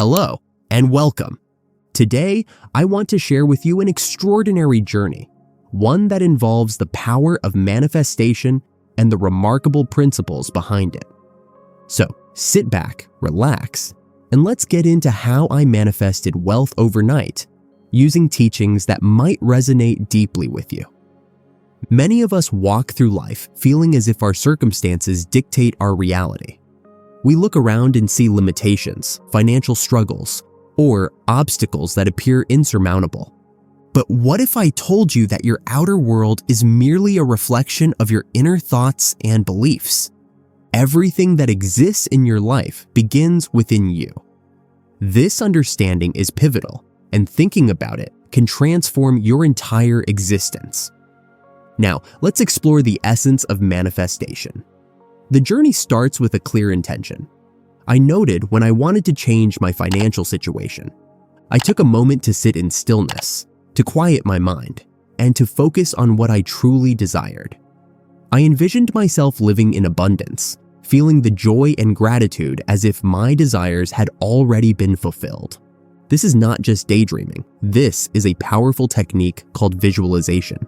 Hello, and welcome. Today, I want to share with you an extraordinary journey, one that involves the power of manifestation and the remarkable principles behind it. So, sit back, relax, and let's get into how I manifested wealth overnight using teachings that might resonate deeply with you. Many of us walk through life feeling as if our circumstances dictate our reality. We look around and see limitations, financial struggles, or obstacles that appear insurmountable. But what if I told you that your outer world is merely a reflection of your inner thoughts and beliefs? Everything that exists in your life begins within you. This understanding is pivotal, and thinking about it can transform your entire existence. Now, let's explore the essence of manifestation. The journey starts with a clear intention. I noted when I wanted to change my financial situation. I took a moment to sit in stillness, to quiet my mind, and to focus on what I truly desired. I envisioned myself living in abundance, feeling the joy and gratitude as if my desires had already been fulfilled. This is not just daydreaming. This is a powerful technique called visualization.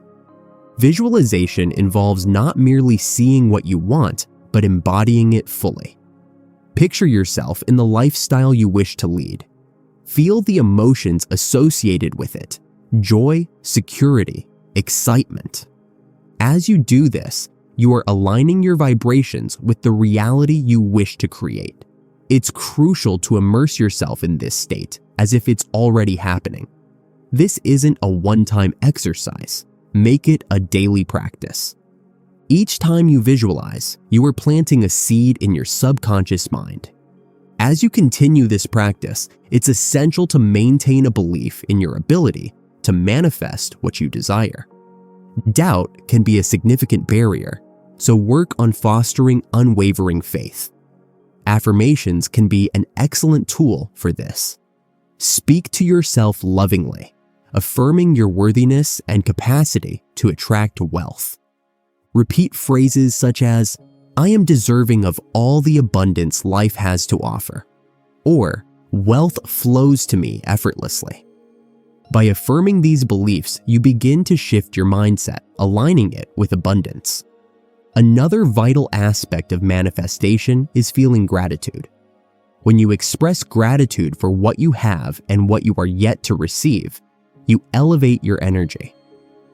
Visualization involves not merely seeing what you want, but embodying it fully. Picture yourself in the lifestyle you wish to lead. Feel the emotions associated with it: joy, security, excitement. As you do this, you are aligning your vibrations with the reality you wish to create. It's crucial to immerse yourself in this state as if it's already happening. This isn't a one-time exercise. Make it a daily practice. Each time you visualize, you are planting a seed in your subconscious mind. As you continue this practice, it's essential to maintain a belief in your ability to manifest what you desire. Doubt can be a significant barrier, so work on fostering unwavering faith. Affirmations can be an excellent tool for this. Speak to yourself lovingly, affirming your worthiness and capacity to attract wealth. Repeat phrases such as, "I am deserving of all the abundance life has to offer," or "wealth flows to me effortlessly." By affirming these beliefs, you begin to shift your mindset, aligning it with abundance. Another vital aspect of manifestation is feeling gratitude. When you express gratitude for what you have and what you are yet to receive, you elevate your energy.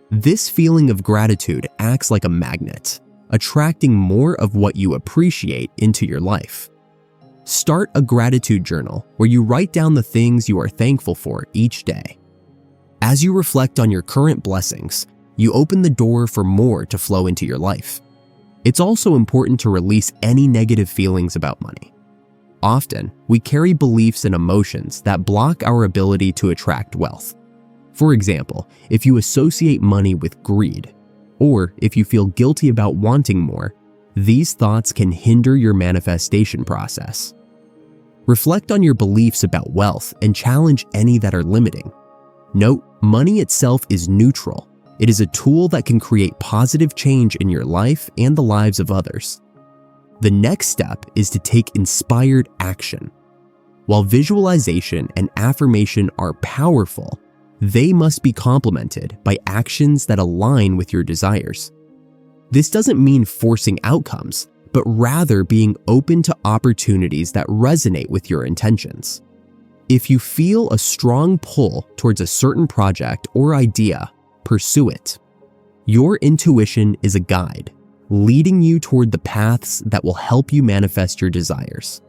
This feeling of gratitude acts like a magnet, attracting more of what you appreciate into your life. Start a gratitude journal where you write down the things you are thankful for each day. As you reflect on your current blessings, you open the door for more to flow into your life. It's also important to release any negative feelings about money. Often, we carry beliefs and emotions that block our ability to attract wealth. For example, if you associate money with greed, or if you feel guilty about wanting more, these thoughts can hinder your manifestation process. Reflect on your beliefs about wealth and challenge any that are limiting. Note, money itself is neutral. It is a tool that can create positive change in your life and the lives of others. The next step is to take inspired action. While visualization and affirmation are powerful, they must be complemented by actions that align with your desires. This doesn't mean forcing outcomes, but rather being open to opportunities that resonate with your intentions. If you feel a strong pull towards a certain project or idea, pursue it. Your intuition is a guide, leading you toward the paths that will help you manifest your desires.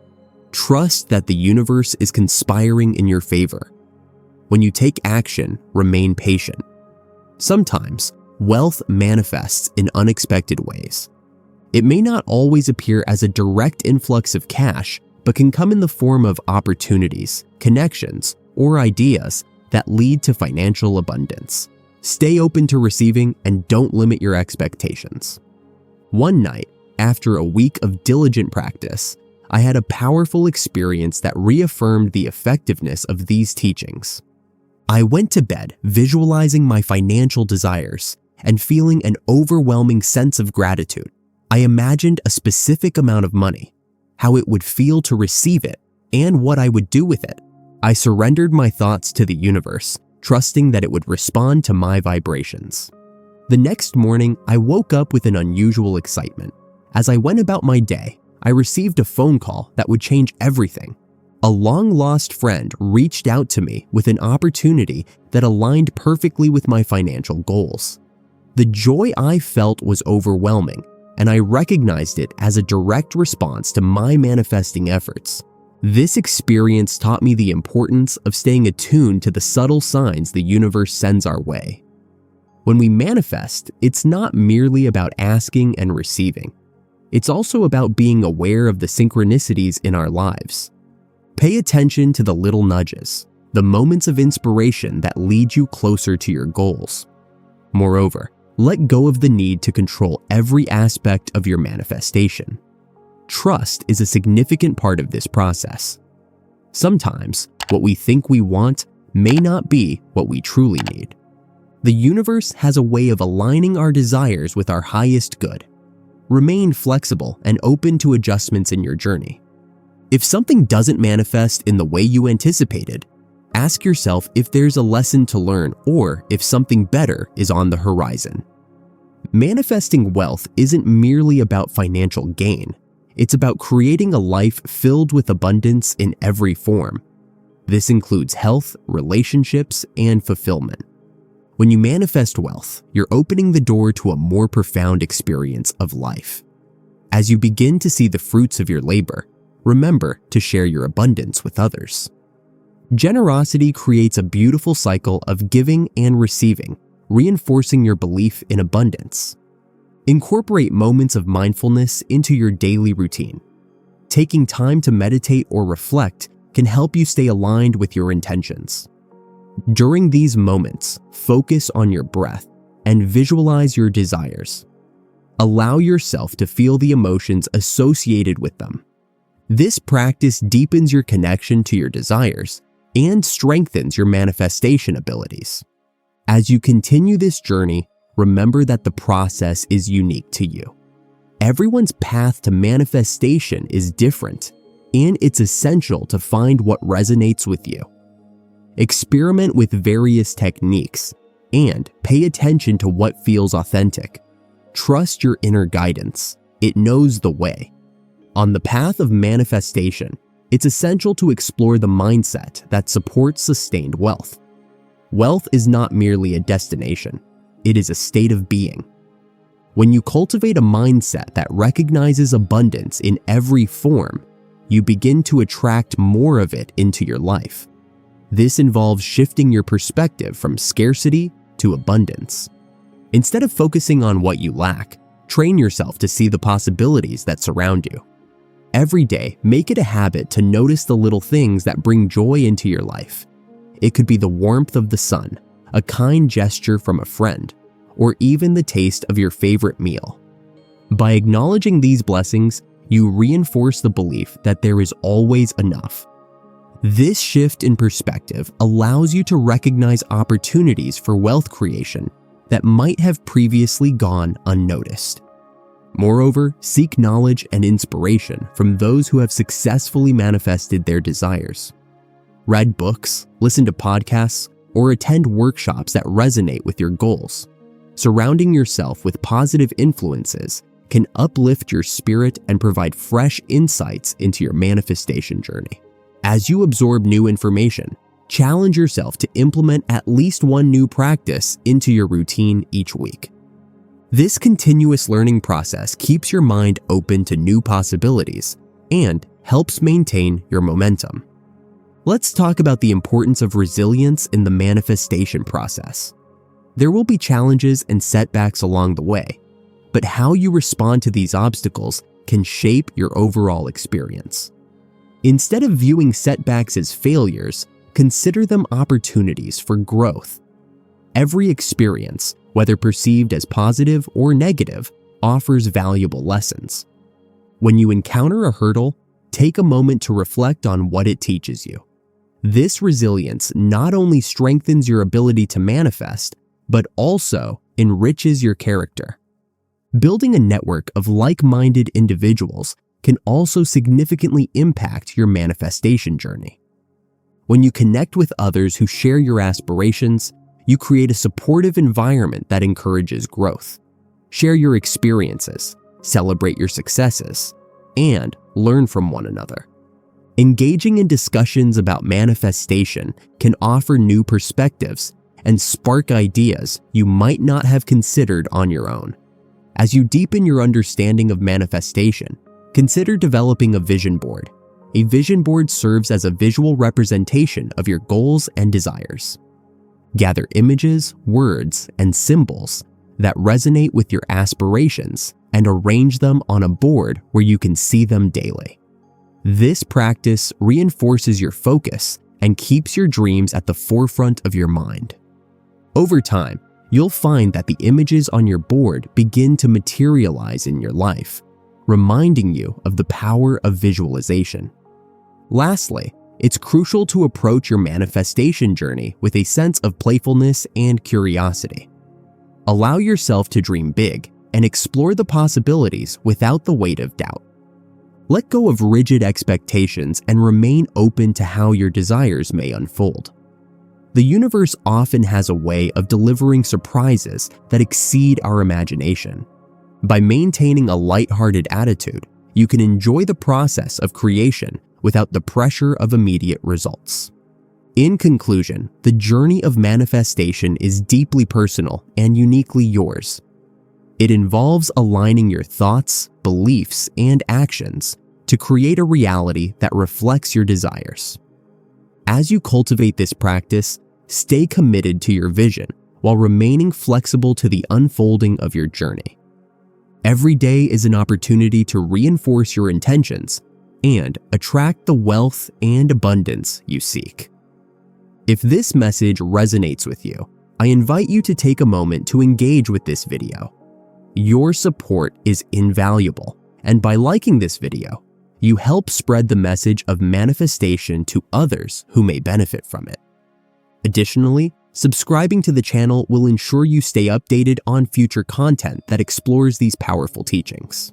Trust that the universe is conspiring in your favor. When you take action, remain patient. Sometimes, wealth manifests in unexpected ways. It may not always appear as a direct influx of cash, but can come in the form of opportunities, connections, or ideas that lead to financial abundance. Stay open to receiving and don't limit your expectations. One night, after a week of diligent practice, I had a powerful experience that reaffirmed the effectiveness of these teachings. I went to bed visualizing my financial desires and feeling an overwhelming sense of gratitude. I imagined a specific amount of money, how it would feel to receive it, and what I would do with it. I surrendered my thoughts to the universe, trusting that it would respond to my vibrations. The next morning, I woke up with an unusual excitement. As I went about my day, I received a phone call that would change everything. A long-lost friend reached out to me with an opportunity that aligned perfectly with my financial goals. The joy I felt was overwhelming, and I recognized it as a direct response to my manifesting efforts. This experience taught me the importance of staying attuned to the subtle signs the universe sends our way. When we manifest, it's not merely about asking and receiving. It's also about being aware of the synchronicities in our lives. Pay attention to the little nudges, the moments of inspiration that lead you closer to your goals. Moreover, let go of the need to control every aspect of your manifestation. Trust is a significant part of this process. Sometimes, what we think we want may not be what we truly need. The universe has a way of aligning our desires with our highest good. Remain flexible and open to adjustments in your journey. If something doesn't manifest in the way you anticipated, ask yourself if there's a lesson to learn or if something better is on the horizon. Manifesting wealth isn't merely about financial gain. It's about creating a life filled with abundance in every form. This includes health, relationships, and fulfillment. When you manifest wealth, you're opening the door to a more profound experience of life. As you begin to see the fruits of your labor, remember to share your abundance with others. Generosity creates a beautiful cycle of giving and receiving, reinforcing your belief in abundance. Incorporate moments of mindfulness into your daily routine. Taking time to meditate or reflect can help you stay aligned with your intentions. During these moments, focus on your breath and visualize your desires. Allow yourself to feel the emotions associated with them. This practice deepens your connection to your desires and strengthens your manifestation abilities. As you continue this journey, remember that the process is unique to you. Everyone's path to manifestation is different, and it's essential to find what resonates with you. Experiment with various techniques and pay attention to what feels authentic. Trust your inner guidance. It knows the way. On the path of manifestation, it's essential to explore the mindset that supports sustained wealth. Wealth is not merely a destination. It is a state of being. When you cultivate a mindset that recognizes abundance in every form, you begin to attract more of it into your life. This involves shifting your perspective from scarcity to abundance. Instead of focusing on what you lack, train yourself to see the possibilities that surround you. Every day, make it a habit to notice the little things that bring joy into your life. It could be the warmth of the sun, a kind gesture from a friend, or even the taste of your favorite meal. By acknowledging these blessings, you reinforce the belief that there is always enough. This shift in perspective allows you to recognize opportunities for wealth creation that might have previously gone unnoticed. Moreover, seek knowledge and inspiration from those who have successfully manifested their desires. Read books, listen to podcasts, or attend workshops that resonate with your goals. Surrounding yourself with positive influences can uplift your spirit and provide fresh insights into your manifestation journey. As you absorb new information, challenge yourself to implement at least one new practice into your routine each week. This continuous learning process keeps your mind open to new possibilities and helps maintain your momentum. Let's talk about the importance of resilience in the manifestation process. There will be challenges and setbacks along the way, but how you respond to these obstacles can shape your overall experience. Instead of viewing setbacks as failures, consider them opportunities for growth. Every experience, whether perceived as positive or negative, offers valuable lessons. When you encounter a hurdle, take a moment to reflect on what it teaches you. This resilience not only strengthens your ability to manifest, but also enriches your character. Building a network of like-minded individuals can also significantly impact your manifestation journey. When you connect with others who share your aspirations, you create a supportive environment that encourages growth. Share your experiences, celebrate your successes, and learn from one another. Engaging in discussions about manifestation can offer new perspectives and spark ideas you might not have considered on your own. As you deepen your understanding of manifestation, consider developing a vision board. A vision board serves as a visual representation of your goals and desires. Gather images, words, and symbols that resonate with your aspirations and arrange them on a board where you can see them daily. This practice reinforces your focus and keeps your dreams at the forefront of your mind. Over time, you'll find that the images on your board begin to materialize in your life, reminding you of the power of visualization. Lastly, it's crucial to approach your manifestation journey with a sense of playfulness and curiosity. Allow yourself to dream big and explore the possibilities without the weight of doubt. Let go of rigid expectations and remain open to how your desires may unfold. The universe often has a way of delivering surprises that exceed our imagination. By maintaining a lighthearted attitude, you can enjoy the process of creation without the pressure of immediate results. In conclusion, the journey of manifestation is deeply personal and uniquely yours. It involves aligning your thoughts, beliefs, and actions to create a reality that reflects your desires. As you cultivate this practice, stay committed to your vision while remaining flexible to the unfolding of your journey. Every day is an opportunity to reinforce your intentions and attract the wealth and abundance you seek. If this message resonates with you, I invite you to take a moment to engage with this video. Your support is invaluable, and by liking this video, you help spread the message of manifestation to others who may benefit from it. Additionally, subscribing to the channel will ensure you stay updated on future content that explores these powerful teachings.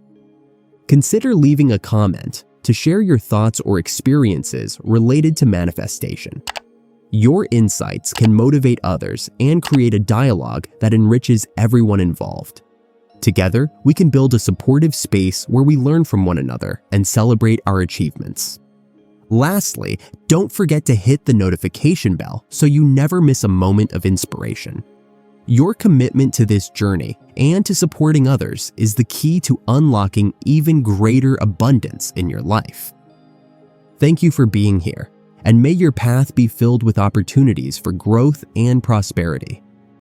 Consider leaving a comment to share your thoughts or experiences related to manifestation. Your insights can motivate others and create a dialogue that enriches everyone involved. Together, we can build a supportive space where we learn from one another and celebrate our achievements. Lastly, don't forget to hit the notification bell so you never miss a moment of inspiration. Your commitment to this journey and to supporting others is the key to unlocking even greater abundance in your life. Thank you for being here, and may your path be filled with opportunities for growth and prosperity.